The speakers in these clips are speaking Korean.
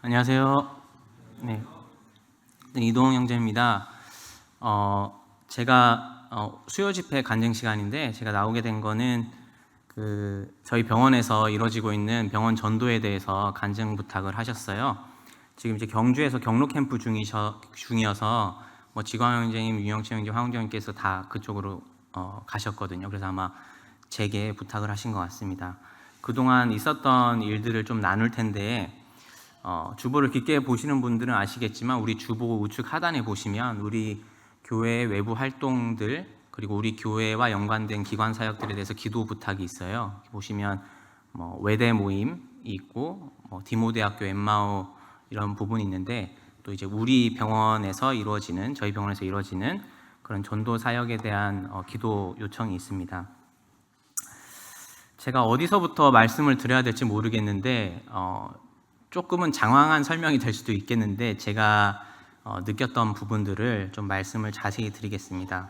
안녕하세요. 네, 이동영 형제입니다. 제가 수요 집회 간증 시간인데 제가 나오게 된 거는 저희 병원에서 이루어지고 있는 병원 전도에 대해서 간증 부탁을 하셨어요. 지금 이제 경주에서 경로 캠프 중이어서 지광 형제님, 유영채 형제, 황 형제님께서 다 그쪽으로 가셨거든요. 그래서 아마 제게 부탁을 하신 것 같습니다. 그동안 있었던 일들을 좀 나눌 텐데 주보를 깊게 보시는 분들은 아시겠지만 우리 주보 우측 하단에 보시면 우리 교회 외부 활동들 그리고 우리 교회와 연관된 기관 사역들에 대해서 기도 부탁이 있어요. 보시면 외대 모임이 있고 디모대학교 엠마오 이런 부분이 있는데 또 이제 우리 병원에서 이루어지는 저희 병원에서 이루어지는 그런 전도 사역에 대한 기도 요청이 있습니다. 제가 어디서부터 말씀을 드려야 될지 모르겠는데 조금은 장황한 설명이 될 수도 있겠는데 제가 느꼈던 부분들을 좀 말씀을 자세히 드리겠습니다.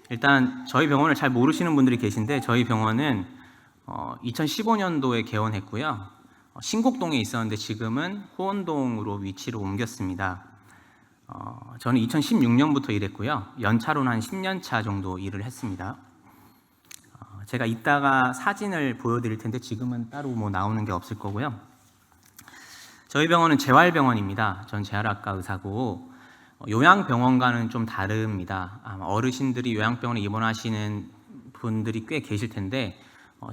일단 저희 병원을 잘 모르시는 분들이 계신데 저희 병원은 2015년도에 개원했고요. 신곡동에 있었는데 지금은 호원동으로 위치를 옮겼습니다. 저는 2016년부터 일했고요. 연차로는 한 10년 차 정도 일을 했습니다. 제가 이따가 사진을 보여드릴 텐데 지금은 따로 나오는 게 없을 거고요. 저희 병원은 재활병원입니다. 전 재활학과 의사고 요양병원과는 좀 다릅니다. 아마 어르신들이 요양병원에 입원하시는 분들이 꽤 계실 텐데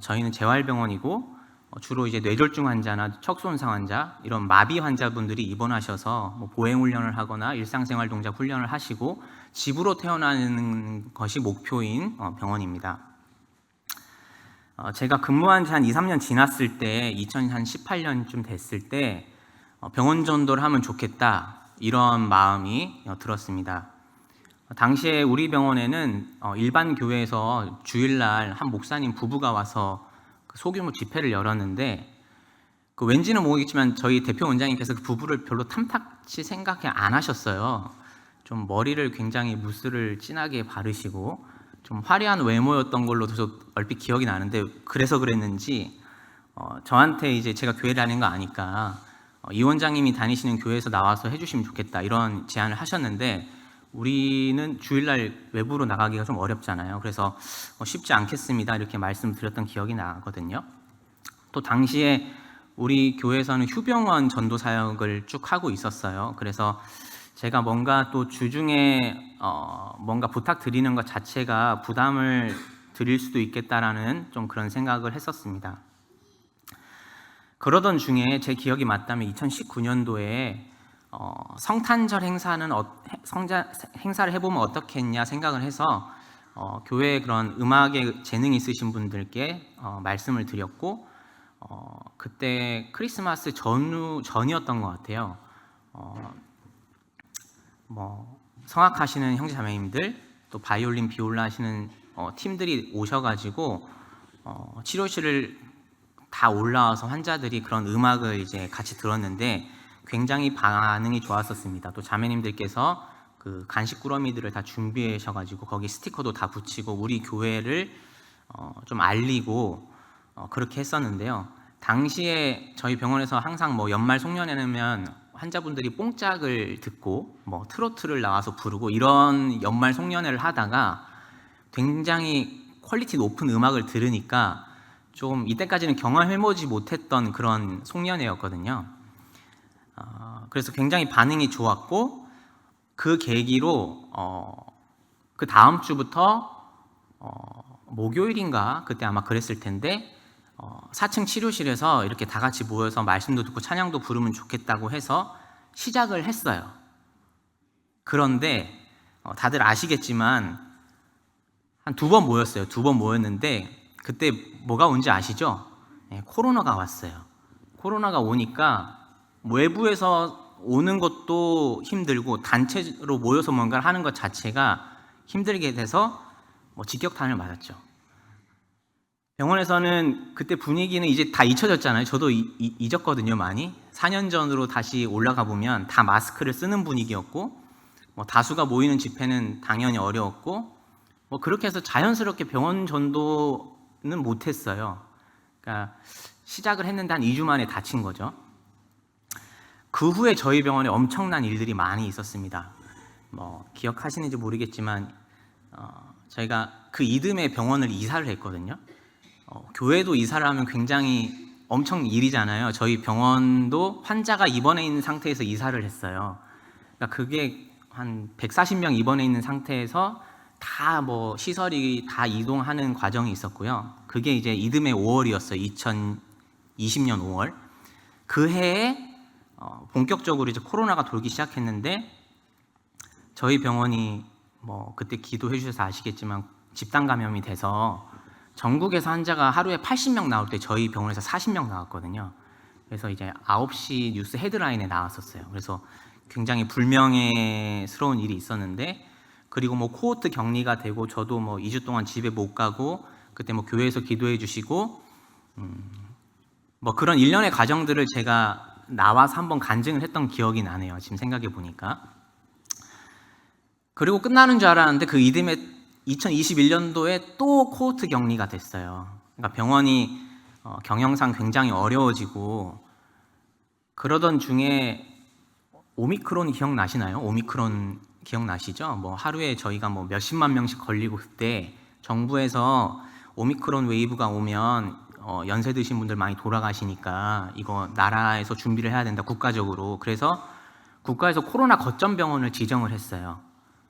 저희는 재활병원이고 주로 이제 뇌졸중 환자나 척수손상 환자 이런 마비 환자분들이 입원하셔서 보행훈련을 하거나 일상생활 동작 훈련을 하시고 집으로 퇴원하는 것이 목표인 병원입니다. 제가 근무한 지 한 2, 3년 지났을 때 2018년쯤 됐을 때 병원 전도를 하면 좋겠다 이런 마음이 들었습니다. 당시에 우리 병원에는 일반 교회에서 주일날 한 목사님 부부가 와서 소규모 집회를 열었는데 왠지는 모르겠지만 저희 대표 원장님께서 그 부부를 별로 탐탁치 생각해 안 하셨어요. 좀 머리를 굉장히 무스를 진하게 바르시고 좀 화려한 외모였던 걸로 저 얼핏 기억이 나는데 그래서 그랬는지 저한테 이제 제가 교회 다니는 거 아니까 이 원장님이 다니시는 교회에서 나와서 해주시면 좋겠다 이런 제안을 하셨는데 우리는 주일날 외부로 나가기가 좀 어렵잖아요. 그래서 쉽지 않겠습니다 이렇게 말씀드렸던 기억이 나거든요. 또 당시에 우리 교회에서는 휴병원 전도 사역을 쭉 하고 있었어요. 그래서 제가 뭔가 또 주중에 뭔가 부탁드리는 것 자체가 부담을 드릴 수도 있겠다라는 좀 그런 생각을 했었습니다. 그러던 중에 제 기억이 맞다면 2019년도에 성탄절 행사를 해보면 어떻겠냐 생각을 해서 교회에 그런 음악에 재능이 있으신 분들께 말씀을 드렸고 그때 크리스마스 전이었던 것 같아요. 성악하시는 형제자매님들 또 바이올린 비올라 하시는 팀들이 오셔가지고 치료실을 다 올라와서 환자들이 그런 음악을 이제 같이 들었는데 굉장히 반응이 좋았었습니다. 또 자매님들께서 그 간식 꾸러미들을 다 준비하셔가지고 거기 스티커도 다 붙이고 우리 교회를 좀 알리고 그렇게 했었는데요. 당시에 저희 병원에서 항상 연말 송년회면 환자분들이 뽕짝을 듣고 트로트를 나와서 부르고 이런 연말 송년회를 하다가 굉장히 퀄리티 높은 음악을 들으니까 좀 이때까지는 경험해보지 못했던 그런 송년회였거든요. 그래서 굉장히 반응이 좋았고 그 계기로 그 다음 주부터 목요일인가 그때 아마 그랬을 텐데 4층 치료실에서 이렇게 다 같이 모여서 말씀도 듣고 찬양도 부르면 좋겠다고 해서 시작을 했어요. 그런데 다들 아시겠지만 한 2번 모였어요. 2번 모였는데 그때 뭐가 온지 아시죠? 네, 코로나가 왔어요. 코로나가 오니까 외부에서 오는 것도 힘들고 단체로 모여서 뭔가를 하는 것 자체가 힘들게 돼서 직격탄을 맞았죠. 병원에서는 그때 분위기는 이제 다 잊혀졌잖아요. 저도 잊었거든요, 많이. 4년 전으로 다시 올라가 보면 다 마스크를 쓰는 분위기였고 다수가 모이는 집회는 당연히 어려웠고 그렇게 해서 자연스럽게 병원 전도는 못했어요. 그러니까 시작을 했는데 한 2주 만에 다친 거죠. 그 후에 저희 병원에 엄청난 일들이 많이 있었습니다. 뭐 기억하시는지 모르겠지만 저희가 그 이듬해 병원을 이사를 했거든요. 교회도 이사를 하면 굉장히 엄청 일이잖아요. 저희 병원도 환자가 입원해 있는 상태에서 이사를 했어요. 그러니까 그게 한 140명 입원해 있는 상태에서 다 뭐 시설이 다 이동하는 과정이 있었고요. 그게 이제 이듬해 5월이었어요. 2020년 5월. 그 해에 본격적으로 이제 코로나가 돌기 시작했는데 저희 병원이 뭐 그때 기도해 주셔서 아시겠지만 집단 감염이 돼서 전국에서 환자가 하루에 80명 나올 때 저희 병원에서 40명 나왔거든요. 그래서 이제 9시 뉴스 헤드라인에 나왔었어요. 그래서 굉장히 불명예스러운 일이 있었는데, 그리고 뭐 코호트 격리가 되고 저도 뭐 2주 동안 집에 못 가고 그때 뭐 교회에서 기도해 주시고 뭐 그런 일련의 과정들을 제가 나와서 한번 간증을 했던 기억이 나네요. 지금 생각해 보니까. 그리고 끝나는 줄 알았는데 그 이듬해 2021년도에 또 코호트 격리가 됐어요. 그러니까 병원이 경영상 굉장히 어려워지고 그러던 중에 오미크론 기억나시나요? 오미크론 기억나시죠? 뭐 하루에 저희가 뭐 몇십만 명씩 걸리고 그때 정부에서 오미크론 웨이브가 오면 연세 드신 분들 많이 돌아가시니까 이거 나라에서 준비를 해야 된다, 국가적으로. 그래서 국가에서 코로나 거점 병원을 지정을 했어요.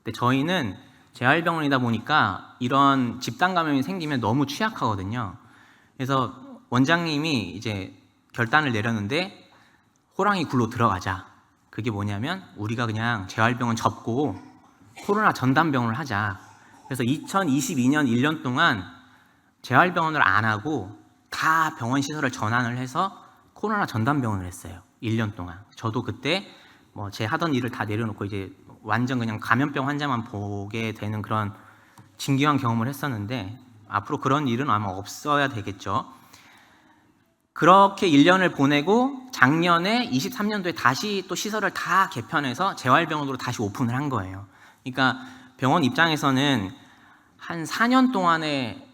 근데 저희는 재활병원이다 보니까 이런 집단 감염이 생기면 너무 취약하거든요. 그래서 원장님이 이제 결단을 내렸는데 호랑이 굴로 들어가자. 그게 뭐냐면 우리가 그냥 재활병원 접고 코로나 전담병원을 하자. 그래서 2022년 1년 동안 재활병원을 안 하고 다 병원 시설을 전환을 해서 코로나 전담병원을 했어요. 1년 동안. 저도 그때 뭐 제 하던 일을 다 내려놓고 이제 완전 그냥 감염병 환자만 보게 되는 그런 진기한 경험을 했었는데 앞으로 그런 일은 아마 없어야 되겠죠. 그렇게 1년을 보내고 작년에 23년도에 다시 또 시설을 다 개편해서 재활병원으로 다시 오픈을 한 거예요. 그러니까 병원 입장에서는 한 4년 동안에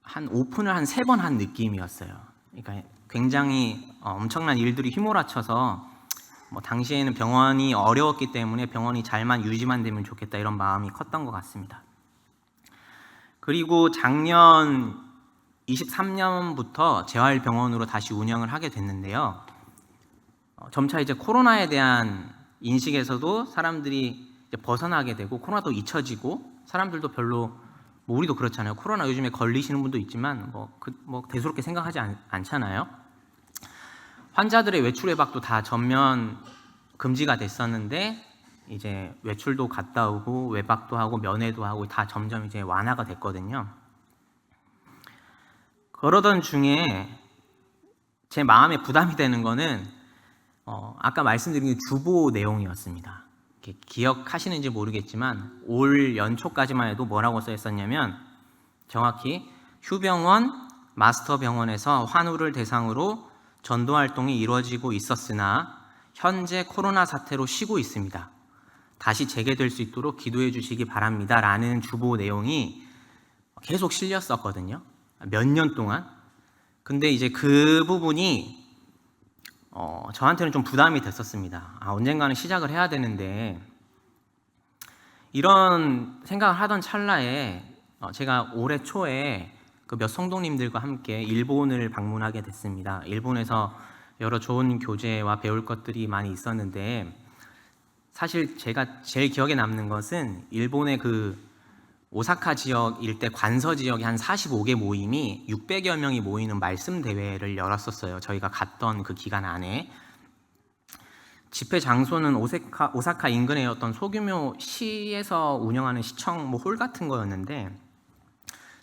한 오픈을 한 3번 한 느낌이었어요. 그러니까 굉장히 엄청난 일들이 휘몰아쳐서 뭐 당시에는 병원이 어려웠기 때문에 병원이 잘만 유지만 되면 좋겠다 이런 마음이 컸던 것 같습니다. 그리고 작년 23년부터 재활병원으로 다시 운영을 하게 됐는데요. 점차 이제 코로나에 대한 인식에서도 사람들이 이제 벗어나게 되고 코로나도 잊혀지고 사람들도 별로 뭐 우리도 그렇잖아요. 코로나 요즘에 걸리시는 분도 있지만 뭐 대수롭게 생각하지 않잖아요. 환자들의 외출 외박도 다 전면 금지가 됐었는데 이제 외출도 갔다 오고 외박도 하고 면회도 하고 다 점점 이제 완화가 됐거든요. 그러던 중에 제 마음에 부담이 되는 거는 아까 말씀드린 주보 내용이었습니다. 기억하시는지 모르겠지만 올 연초까지만 해도 뭐라고 써 있었냐면 정확히 휴병원, 마스터병원에서 환우를 대상으로 전도 활동이 이루어지고 있었으나 현재 코로나 사태로 쉬고 있습니다. 다시 재개될 수 있도록 기도해 주시기 바랍니다. 라는 주보 내용이 계속 실렸었거든요. 몇 년 동안. 근데 이제 그 부분이 저한테는 좀 부담이 됐었습니다. 언젠가는 시작을 해야 되는데 이런 생각을 하던 찰나에 제가 올해 초에 그 몇 성도님들과 함께 일본을 방문하게 됐습니다. 일본에서 여러 좋은 교재와 배울 것들이 많이 있었는데 사실 제가 제일 기억에 남는 것은 일본의 그 오사카 지역 일대 관서 지역의 한 45개 모임이 600여 명이 모이는 말씀 대회를 열었었어요. 저희가 갔던 그 기간 안에. 집회 장소는 오사카 인근의 어떤 소규모 시에서 운영하는 시청 홀 같은 거였는데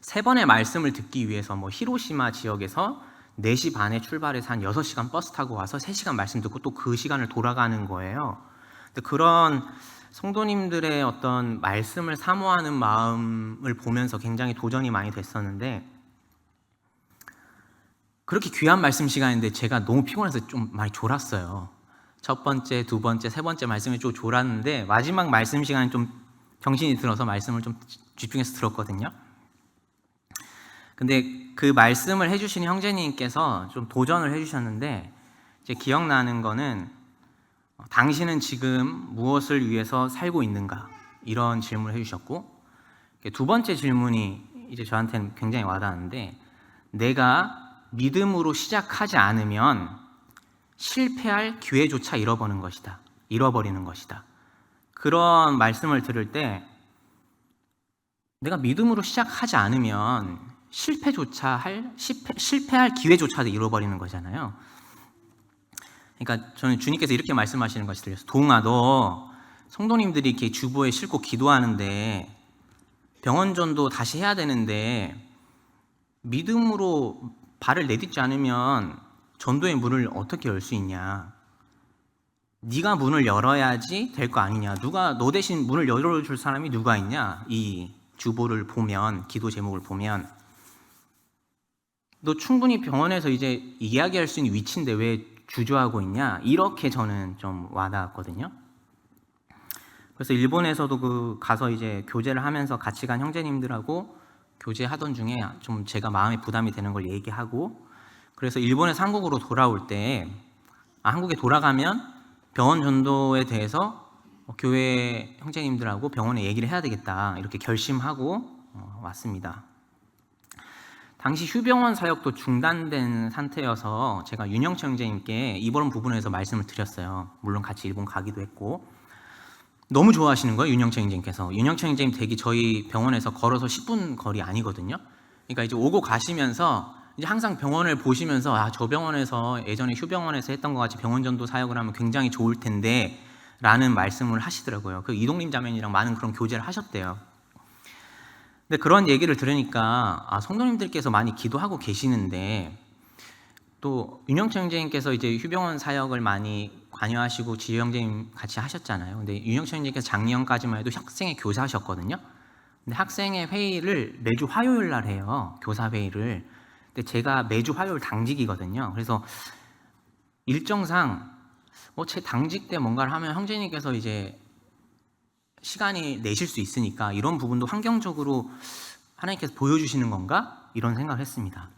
3번의 말씀을 듣기 위해서 히로시마 지역에서 4시 반에 출발해서 한 6시간 버스 타고 와서 3시간 말씀 듣고 또 그 시간을 돌아가는 거예요. 근데 그런 성도님들의 어떤 말씀을 사모하는 마음을 보면서 굉장히 도전이 많이 됐었는데 그렇게 귀한 말씀 시간인데 제가 너무 피곤해서 좀 많이 졸았어요. 첫 번째, 두 번째, 세 번째 말씀이 좀 졸았는데 마지막 말씀 시간에 좀 정신이 들어서 말씀을 좀 집중해서 들었거든요. 근데 그 말씀을 해주신 형제님께서 좀 도전을 해주셨는데 제 기억나는 거는 당신은 지금 무엇을 위해서 살고 있는가? 이런 질문을 해주셨고, 두 번째 질문이 이제 저한테는 굉장히 와닿았는데, 내가 믿음으로 시작하지 않으면 실패할 기회조차 잃어버리는 것이다. 그런 말씀을 들을 때 내가 믿음으로 시작하지 않으면 실패할 기회조차도 잃어버리는 거잖아요. 그러니까 저는 주님께서 이렇게 말씀하시는 것이 들려서, 동아, 너 성도님들이 이렇게 주보에 싣고 기도하는데 병원 전도 다시 해야 되는데 믿음으로 발을 내딛지 않으면 전도의 문을 어떻게 열 수 있냐? 네가 문을 열어야지 될 거 아니냐? 누가 너 대신 문을 열어줄 사람이 누가 있냐? 이 주보를 보면, 기도 제목을 보면, 너 충분히 병원에서 이제 이야기할 수 있는 위치인데 왜 주저하고 있냐? 이렇게 저는 좀 와닿았거든요. 그래서 일본에서도 가서 이제 교제를 하면서 같이 간 형제님들하고 교제하던 중에 좀 제가 마음에 부담이 되는 걸 얘기하고, 그래서 일본에서 한국으로 돌아올 때, 한국에 돌아가면 병원 전도에 대해서 교회 형제님들하고 병원에 얘기를 해야 되겠다, 이렇게 결심하고 왔습니다. 당시 휴병원 사역도 중단된 상태여서 제가 윤영철 형제님께 이번 부분에서 말씀을 드렸어요. 물론 같이 일본 가기도 했고, 너무 좋아하시는 거예요, 윤영철 형제님께서. 윤영철 형제님 댁이 저희 병원에서 걸어서 10분 거리 아니거든요. 그러니까 이제 오고 가시면서 이제 항상 병원을 보시면서, 저 병원에서 예전에 휴병원에서 했던 것 같이 병원 전도 사역을 하면 굉장히 좋을 텐데 라는 말씀을 하시더라고요. 그 이동림 자매님이랑 많은 그런 교제를 하셨대요. 근데 그런 얘기를 들으니까 성도님들께서 많이 기도하고 계시는데, 또 윤영철 형제님께서 이제 휴병원 사역을 많이 관여하시고 지효 형제님 같이 하셨잖아요. 근데 윤영철 형제님께서 작년까지만 해도 학생회 교사하셨거든요. 근데 학생회 회의를 매주 화요일 날 해요, 교사 회의를. 근데 제가 매주 화요일 당직이거든요. 그래서 일정상 제 당직 때 뭔가를 하면 형제님께서 이제 시간이 내실 수 있으니까 이런 부분도 환경적으로 하나님께서 보여주시는 건가? 이런 생각을 했습니다.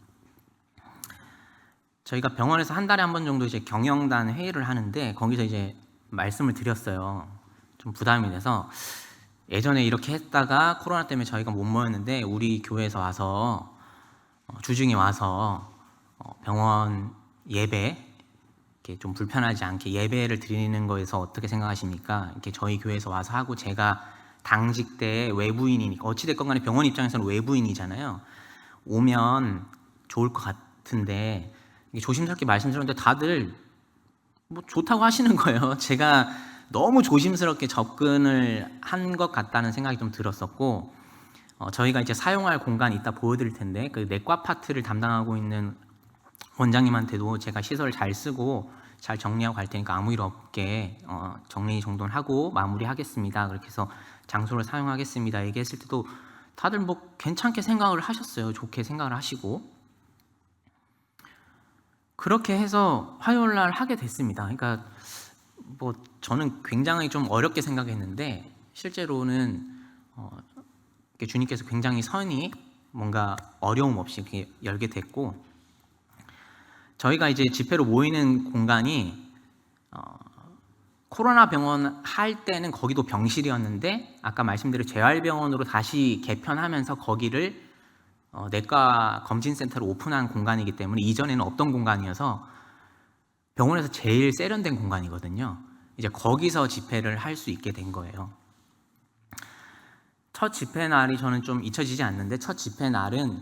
저희가 병원에서 한 달에 한 번 정도 이제 경영단 회의를 하는데, 거기서 이제 말씀을 드렸어요. 좀 부담이 돼서, 예전에 이렇게 했다가 코로나 때문에 저희가 못 모였는데 우리 교회에서 와서 주중에 와서 병원 예배, 이렇게 좀 불편하지 않게 예배를 드리는 거에서 어떻게 생각하십니까? 이렇게 저희 교회에서 와서 하고, 제가 당직 때 외부인이니까 어찌됐건 간에 병원 입장에서는 외부인이잖아요. 오면 좋을 것 같은데, 조심스럽게 말씀드렸는데 다들 좋다고 하시는 거예요. 제가 너무 조심스럽게 접근을 한 것 같다는 생각이 좀 들었었고, 저희가 이제 사용할 공간이 이따 보여드릴 텐데, 그 내과 파트를 담당하고 있는 원장님한테도 제가 시설 잘 쓰고 잘 정리하고 갈 테니까 아무 일 없게 정리 정돈을 하고 마무리하겠습니다, 그렇게 해서 장소를 사용하겠습니다 얘기했을 때도 다들 괜찮게 생각을 하셨어요. 좋게 생각을 하시고, 그렇게 해서 화요일 날 하게 됐습니다. 그러니까 저는 굉장히 좀 어렵게 생각했는데, 실제로는 주님께서 굉장히 선히 뭔가 어려움 없이 이렇게 열게 됐고, 저희가 이제 집회로 모이는 공간이 코로나 병원 할 때는 거기도 병실이었는데, 아까 말씀드린 재활병원으로 다시 개편하면서 거기를 내과 검진센터로 오픈한 공간이기 때문에 이전에는 없던 공간이어서 병원에서 제일 세련된 공간이거든요. 이제 거기서 집회를 할 수 있게 된 거예요. 첫 집회 날이 저는 좀 잊혀지지 않는데, 첫 집회 날은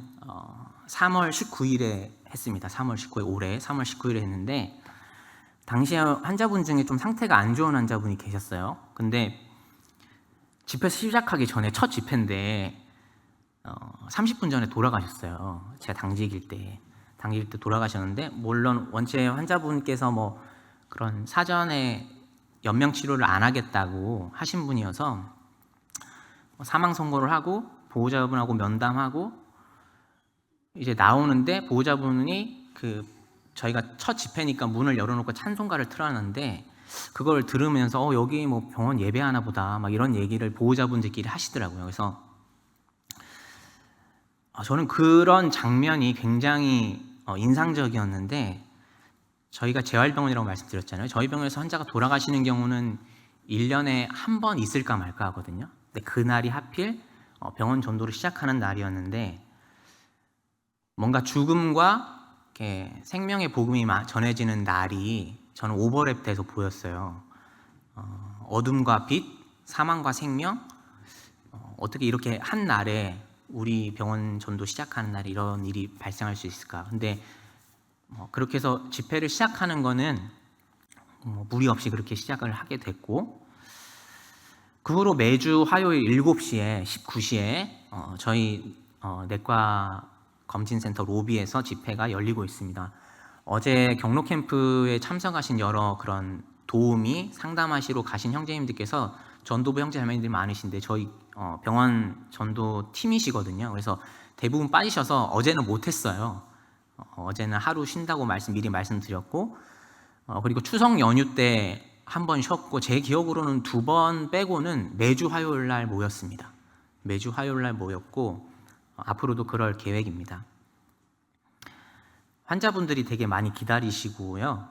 3월 19일에 했습니다. 3월 19일, 올해 3월 19일에 했는데, 당시에 환자분 중에 좀 상태가 안 좋은 환자분이 계셨어요. 근데 집회 시작하기 전에, 첫 집회인데 30분 전에 돌아가셨어요. 제가 당직일 때 돌아가셨는데, 물론 원체 환자분께서 그런 사전에 연명 치료를 안 하겠다고 하신 분이어서 사망 선고를 하고 보호자분하고 면담하고 이제 나오는데, 보호자분이 저희가 첫 집회니까 문을 열어놓고 찬송가를 틀어놨는데, 그걸 들으면서 여기 병원 예배하나 보다 막 이런 얘기를 보호자분들끼리 하시더라고요. 그래서 저는 그런 장면이 굉장히 인상적이었는데, 저희가 재활병원이라고 말씀드렸잖아요. 저희 병원에서 환자가 돌아가시는 경우는 1년에 한 번 있을까 말까 하거든요. 근데 그날이 하필 병원 전도를 시작하는 날이었는데 뭔가 죽음과 이렇게 생명의 복음이 전해지는 날이 저는 오버랩돼서 보였어요. 어둠과 빛, 사망과 생명, 어떻게 이렇게 한 날에 우리 병원 전도 시작하는 날에 이런 일이 발생할 수 있을까? 근데 그렇게 해서 집회를 시작하는 거는 무리 없이 그렇게 시작을 하게 됐고, 그 후로 매주 화요일 7시에 19시에 저희 내과 검진센터 로비에서 집회가 열리고 있습니다. 어제 경로 캠프에 참석하신 여러 그런 도우미 상담하시러 가신 형제님들께서 전도부 형제 자매님들이 많으신데 저희 병원 전도 팀이시거든요. 그래서 대부분 빠지셔서 어제는 못했어요. 어제는 하루 쉰다고 미리 말씀드렸고, 그리고 추석 연휴 때 한 번 쉬었고, 제 기억으로는 2번 빼고는 매주 화요일 날 모였습니다. 매주 화요일 날 모였고, 앞으로도 그럴 계획입니다. 환자분들이 되게 많이 기다리시고요.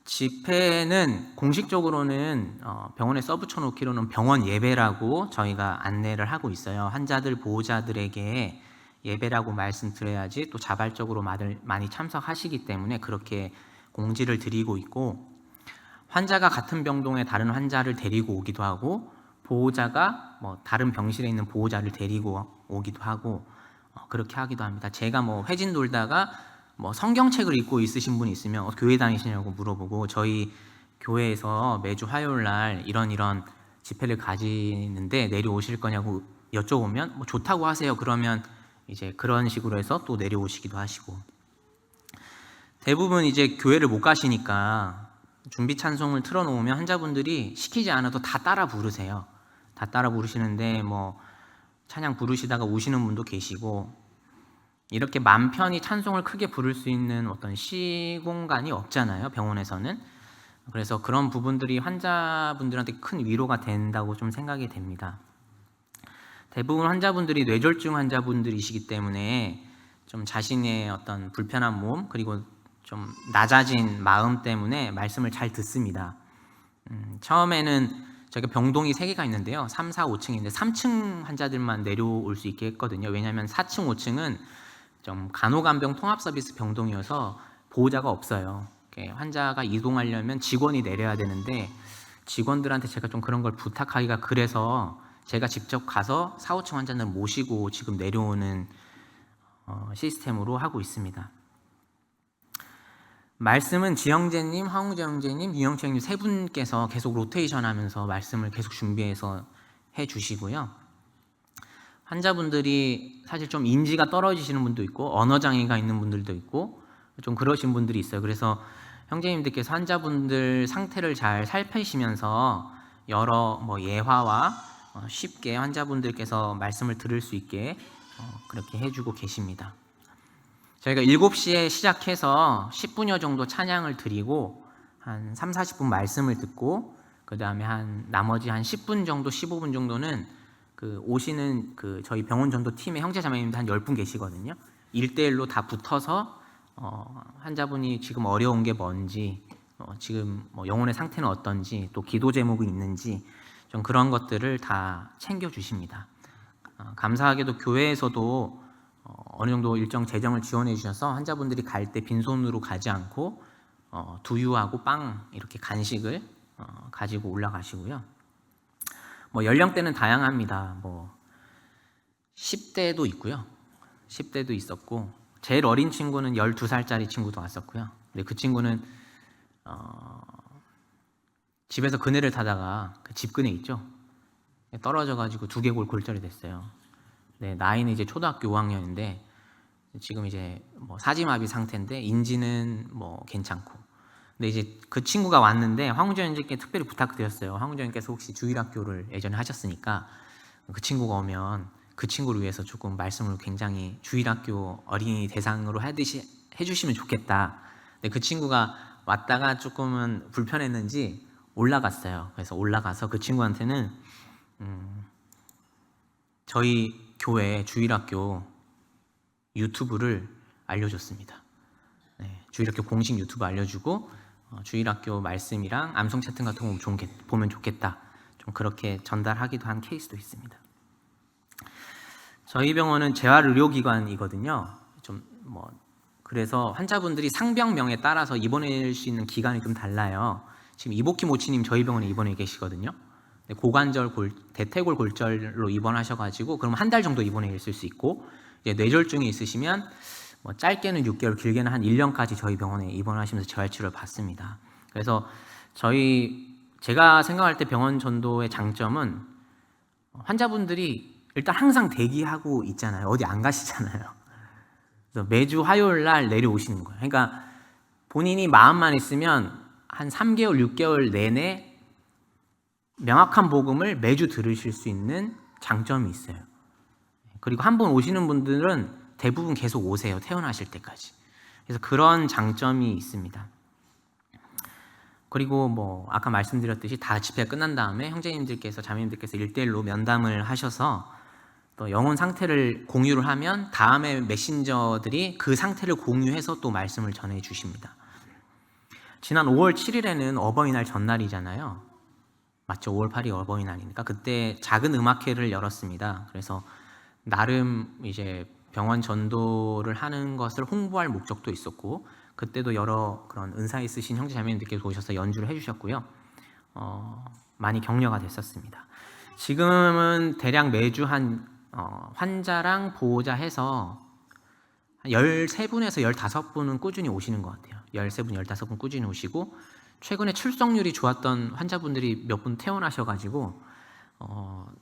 집회는 공식적으로는 병원에 써붙여 놓기로는 병원 예배라고 저희가 안내를 하고 있어요. 환자들, 보호자들에게 예배라고 말씀드려야지 또 자발적으로 많이 참석하시기 때문에 그렇게 공지를 드리고 있고, 환자가 같은 병동에 다른 환자를 데리고 오기도 하고, 보호자가 다른 병실에 있는 보호자를 데리고 오기도 하고, 그렇게 하기도 합니다. 제가 회진 돌다가 성경책을 읽고 있으신 분이 있으면 교회 다니시냐고 물어보고, 저희 교회에서 매주 화요일 날 이런 집회를 가지는데 내려오실 거냐고 여쭤보면 좋다고 하세요. 그러면 이제 그런 식으로 해서 또 내려오시기도 하시고, 대부분 이제 교회를 못 가시니까 준비 찬송을 틀어놓으면 환자분들이 시키지 않아도 다 따라 부르세요. 다 따라 부르시는데 찬양 부르시다가 우시는 분도 계시고, 이렇게 맘 편히 찬송을 크게 부를 수 있는 어떤 시공간이 없잖아요, 병원에서는. 그래서 그런 부분들이 환자분들한테 큰 위로가 된다고 좀 생각이 됩니다. 대부분 환자분들이 뇌졸중 환자분들이시기 때문에 좀 자신의 어떤 불편한 몸, 그리고 좀 낮아진 마음 때문에 말씀을 잘 듣습니다. 처음에는 저희가 병동이 3개가 있는데요. 3, 4, 5층인데 3층 환자들만 내려올 수 있게 했거든요. 왜냐하면 4층, 5층은 좀 간호간병 통합서비스 병동이어서 보호자가 없어요. 환자가 이동하려면 직원이 내려야 되는데 직원들한테 제가 좀 그런 걸 부탁하기가 그래서 제가 직접 가서 4, 5층 환자들 모시고 지금 내려오는 시스템으로 하고 있습니다. 말씀은 지영재님, 황웅재 형제님, 유영채 형님 3분께서 계속 로테이션 하면서 말씀을 계속 준비해서 해주시고요. 환자분들이 사실 좀 인지가 떨어지시는 분도 있고 언어장애가 있는 분들도 있고 좀 그러신 분들이 있어요. 그래서 형제님들께서 환자분들 상태를 잘 살피시면서 여러 예화와 쉽게 환자분들께서 말씀을 들을 수 있게 그렇게 해주고 계십니다. 저희가 7시에 시작해서 10분여 정도 찬양을 드리고 한 3, 40분 말씀을 듣고, 그 다음에 나머지 한 10분 정도, 15분 정도는 오시는 저희 병원 전도 팀의 형제 자매님들 한 10분 계시거든요. 1대1로 다 붙어서 환자분이 지금 어려운 게 뭔지, 지금 영혼의 상태는 어떤지, 또 기도 제목이 있는지 좀 그런 것들을 다 챙겨주십니다. 감사하게도 교회에서도 어느 정도 일정 재정을 지원해 주셔서 환자분들이 갈 때 빈손으로 가지 않고 두유하고 빵 이렇게 간식을 가지고 올라가시고요. 연령대는 다양합니다. 10대도 있고요. 10대도 있었고, 제일 어린 친구는 12살짜리 친구도 왔었고요. 근데 그 친구는 집에서 그네를 타다가 집그네 있죠. 떨어져가지고 두개골 골절이 됐어요. 네, 나이는 이제 초등학교 5학년인데 지금 이제 사지마비 상태인데 인지는 괜찮고. 근데 이제 그 친구가 왔는데 황우정 형제께 특별히 부탁드렸어요. 황우정 형께서 혹시 주일학교를 예전에 하셨으니까 그 친구가 오면 그 친구를 위해서 조금 말씀을 굉장히 주일학교 어린이 대상으로 해주시면 좋겠다. 근데 그 친구가 왔다가 조금은 불편했는지 올라갔어요. 그래서 올라가서 그 친구한테는 저희 교회 주일학교 유튜브를 알려줬습니다. 네, 주일학교 공식 유튜브 알려주고 주일학교 말씀이랑 암송 채팅 같은 거 보면 좋겠다. 좀 그렇게 전달하기도 한 케이스도 있습니다. 저희 병원은 재활의료기관이거든요. 그래서 환자분들이 상병명에 따라서 입원할 수 있는 기간이 좀 달라요. 지금 이복희 모치님 저희 병원에 입원해 계시거든요. 고관절 대퇴골 골절로 입원하셔가지고 그럼 한 달 정도 입원해 있을 수 있고, 이제 뇌졸중이 있으시면 짧게는 6개월, 길게는 한 1년까지 저희 병원에 입원하시면서 재활치료를 받습니다. 그래서 제가 생각할 때 병원 전도의 장점은 환자분들이 일단 항상 대기하고 있잖아요. 어디 안 가시잖아요. 그래서 매주 화요일 날 내려오시는 거예요. 그러니까 본인이 마음만 있으면 한 3개월, 6개월 내내 명확한 복음을 매주 들으실 수 있는 장점이 있어요. 그리고 한 번 오시는 분들은 대부분 계속 오세요. 퇴원하실 때까지. 그래서 그런 장점이 있습니다. 그리고 아까 말씀드렸듯이 다 집회가 끝난 다음에 형제님들께서, 자매님들께서 1대1로 면담을 하셔서 또 영혼 상태를 공유를 하면 다음에 메신저들이 그 상태를 공유해서 또 말씀을 전해 주십니다. 지난 5월 7일에는 어버이날 전날이잖아요. 맞죠? 5월 8일 어버이날이니까 그때 작은 음악회를 열었습니다. 그래서 나름 이제 병원 전도를 하는 것을 홍보할 목적도 있었고, 그때도 여러 그런 은사 있으신 형제 자매님들께서 오셔서 연주를 해주셨고요. 많이 격려가 됐었습니다. 지금은 대략 매주 환자랑 보호자 해서 13분에서 15분은 꾸준히 오시는 것 같아요. 13분, 15분 꾸준히 오시고, 최근에 출석률이 좋았던 환자분들이 몇 분 퇴원하셔가지고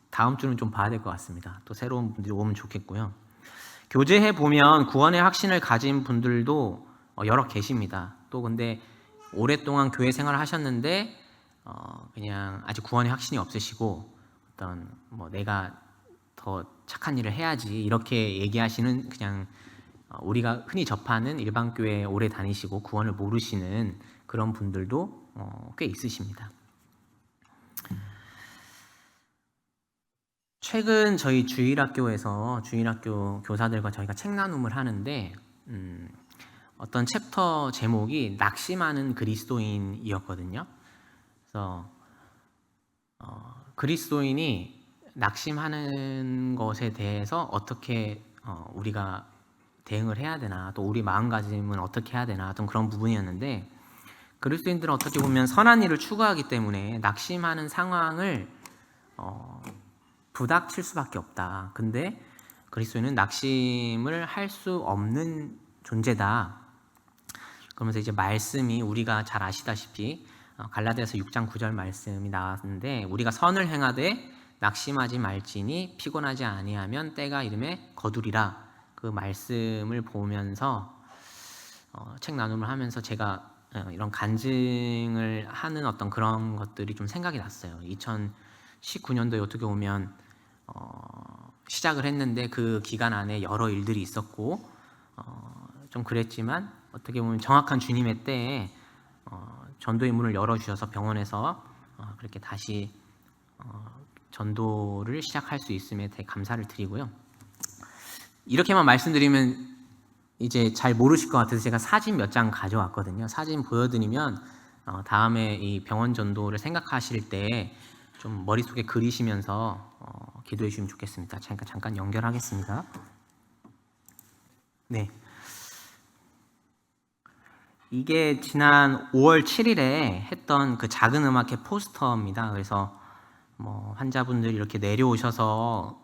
다음 주는 좀 봐야 될 것 같습니다. 또 새로운 분들이 오면 좋겠고요. 교제해 보면 구원의 확신을 가진 분들도 여러 계십니다. 또 근데 오랫동안 교회 생활을 하셨는데 그냥 아직 구원의 확신이 없으시고 어떤 내가 더 착한 일을 해야지 이렇게 얘기하시는, 그냥 우리가 흔히 접하는 일반 교회에 오래 다니시고 구원을 모르시는 그런 분들도 꽤 있으십니다. 최근 저희 주일학교에서 주일학교 교사들과 저희가 책 나눔을 하는데 어떤 챕터 제목이 낙심하는 그리스도인이었거든요. 그래서 그리스도인이 낙심하는 것에 대해서 어떻게 우리가 대응을 해야 되나, 또 우리 마음가짐은 어떻게 해야 되나, 어떤 그런 부분이었는데, 그리스도인들은 어떻게 보면 선한 일을 추구하기 때문에 낙심하는 상황을 부닥칠 수밖에 없다. 근데 그리스도인은 낙심을 할 수 없는 존재다. 그러면서 이제 말씀이 우리가 잘 아시다시피 갈라디아서 6장 9절 말씀이 나왔는데, 우리가 선을 행하되 낙심하지 말지니 피곤하지 아니하면 때가 이름에 거두리라. 그 말씀을 보면서 책 나눔을 하면서 제가 이런 간증을 하는 어떤 그런 것들이 좀 생각이 났어요. 2019년도에 어떻게 보면 시작을 했는데 그 기간 안에 여러 일들이 있었고 좀 그랬지만, 어떻게 보면 정확한 주님의 때에 전도의 문을 열어주셔서 병원에서 그렇게 다시 전도를 시작할 수 있음에 대해 감사를 드리고요. 이렇게만 말씀드리면 이제 잘 모르실 것 같아서 제가 사진 몇 장 가져왔거든요. 사진 보여드리면 다음에 이 병원 전도를 생각하실 때 좀 머릿속에 그리시면서 기도해 주시면 좋겠습니다. 잠깐 연결하겠습니다. 네, 이게 지난 5월 7일에 했던 그 작은 음악회 포스터입니다. 그래서 환자분들이 이렇게 내려오셔서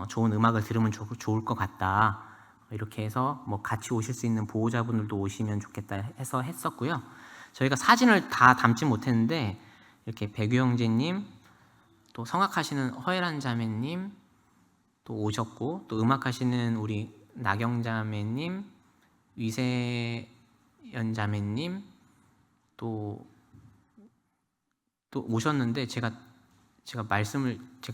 좋은 음악을 들으면 좋을 것 같다, 이렇게 해서 같이 오실 수 있는 보호자분들도 오시면 좋겠다 해서 했었고요. 저희가 사진을 다 담지 못했는데 이렇게 백유 형제님, 또 성악하시는 허혜란 자매님 또 오셨고, 또 음악하시는 우리 나경 자매님, 위세연 자매님 또 오셨는데 제가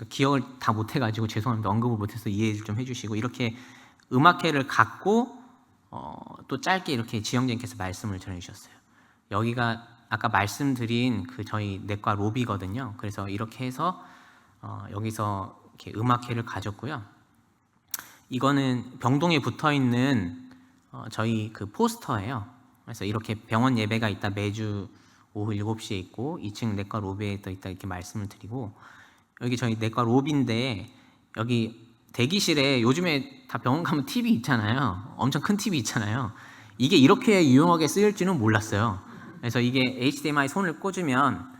기억을 다 못해가지고 죄송합니다. 언급을 못해서 이해 좀 해주시고, 이렇게 음악회를 갖고 또 짧게 이렇게 지영재님께서 말씀을 전해주셨어요. 여기가 아까 말씀드린 그 저희 내과 로비거든요. 그래서 이렇게 해서 여기서 이렇게 음악회를 가졌고요. 이거는 병동에 붙어 있는 저희 그 포스터예요. 그래서 이렇게 병원 예배가 있다 매주 오후 7시에 있고 2층 내과 로비에 있다 이렇게 말씀을 드리고, 여기 저희 내과 로비인데 여기 대기실에 요즘에 다 병원 가면 TV 있잖아요. 엄청 큰 TV 있잖아요. 이게 이렇게 유용하게 쓰일 줄은 몰랐어요. 그래서 이게 HDMI 손을 꽂으면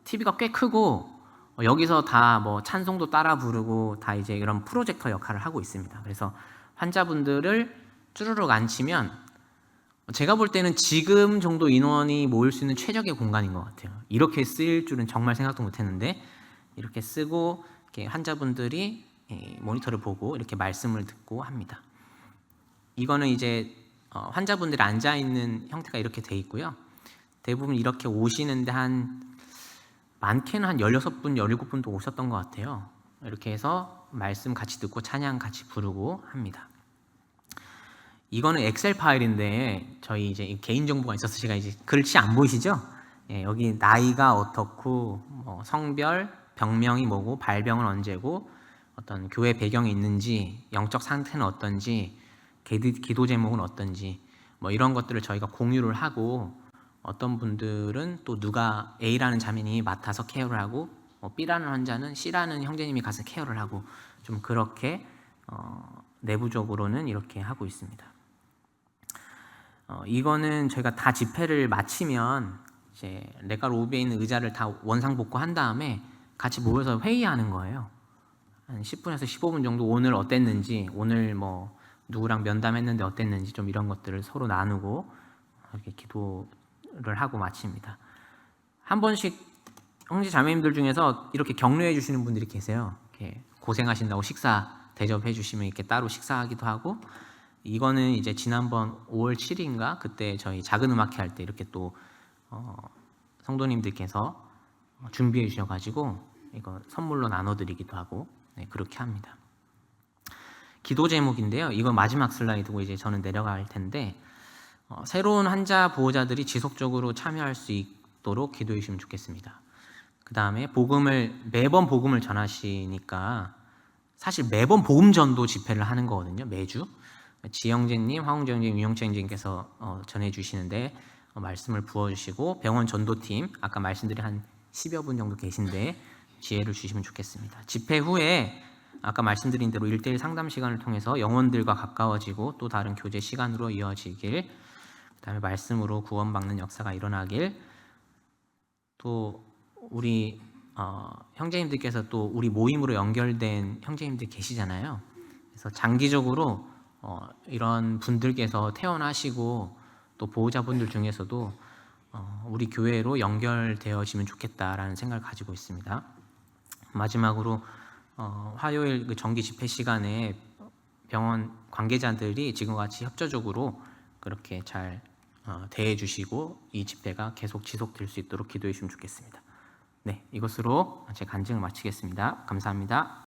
TV가 꽤 크고 여기서 다 뭐 찬송도 따라 부르고 다 이제 이런 프로젝터 역할을 하고 있습니다. 그래서 환자분들을 쭈르륵 앉히면 제가 볼 때는 지금 정도 인원이 모일 수 있는 최적의 공간인 것 같아요. 이렇게 쓰일 줄은 정말 생각도 못했는데 이렇게 쓰고 이렇게 환자분들이 모니터를 보고 이렇게 말씀을 듣고 합니다. 이거는 이제 환자분들이 앉아 있는 형태가 이렇게 돼 있고요. 대부분 이렇게 오시는데 많게는 한 16분, 17분도 오셨던 것 같아요. 이렇게 해서 말씀 같이 듣고 찬양 같이 부르고 합니다. 이거는 엑셀 파일인데 저희 이제 개인 정보가 있어서 제가 이제 글씨 안 보이시죠? 예, 여기 나이가 어떻고 성별, 병명이 뭐고 발병은 언제고 어떤 교회 배경이 있는지 영적 상태는 어떤지 기도 제목은 어떤지 뭐 이런 것들을 저희가 공유를 하고, 어떤 분들은 또 누가 A라는 자매님이 맡아서 케어를 하고 B라는 환자는 C라는 형제님이 가서 케어를 하고 좀 그렇게 내부적으로는 이렇게 하고 있습니다. 이거는 저희가 다 집회를 마치면 이제 내과 로비에 있는 의자를 다 원상복구한 다음에 같이 모여서 회의하는 거예요. 한 10분에서 15분 정도 오늘 어땠는지, 오늘 뭐 누구랑 면담했는데 어땠는지 좀 이런 것들을 서로 나누고 이렇게 기도를 하고 마칩니다. 한 번씩 형제 자매님들 중에서 이렇게 격려해 주시는 분들이 계세요. 이렇게 고생하신다고 식사 대접해 주시면 이렇게 따로 식사하기도 하고, 이거는 이제 지난번 5월 7일인가 그때 저희 작은 음악회 할 때 이렇게 또 성도님들께서 준비해 주셔가지고 이거 선물로 나눠드리기도 하고 그렇게 합니다. 기도 제목인데요. 이건 마지막 슬라이드고 이제 저는 내려갈 텐데 새로운 환자 보호자들이 지속적으로 참여할 수 있도록 기도해 주시면 좋겠습니다. 그 다음에 매번 복음을 전하시니까 사실 매번 복음 전도 집회를 하는 거거든요. 매주 지영재님, 황홍재님, 유영채님께서 전해주시는데 말씀을 부어주시고, 병원 전도팀 아까 말씀드린 한 10여 분 정도 계신데 지혜를 주시면 좋겠습니다. 집회 후에 아까 말씀드린 대로 1:1 상담 시간을 통해서 영혼들과 가까워지고 또 다른 교제 시간으로 이어지길, 그 다음에 말씀으로 구원받는 역사가 일어나길, 또 우리 형제님들께서 또 우리 모임으로 연결된 형제님들 계시잖아요. 그래서 장기적으로 이런 분들께서 퇴원하시고 또 보호자분들 중에서도 우리 교회로 연결되어지면 좋겠다라는 생각을 가지고 있습니다. 마지막으로 화요일 그 정기 집회 시간에 병원 관계자들이 지금과 같이 협조적으로 그렇게 잘 대해 주시고 이 집회가 계속 지속될 수 있도록 기도해 주시면 좋겠습니다. 네, 이것으로 제 간증을 마치겠습니다. 감사합니다.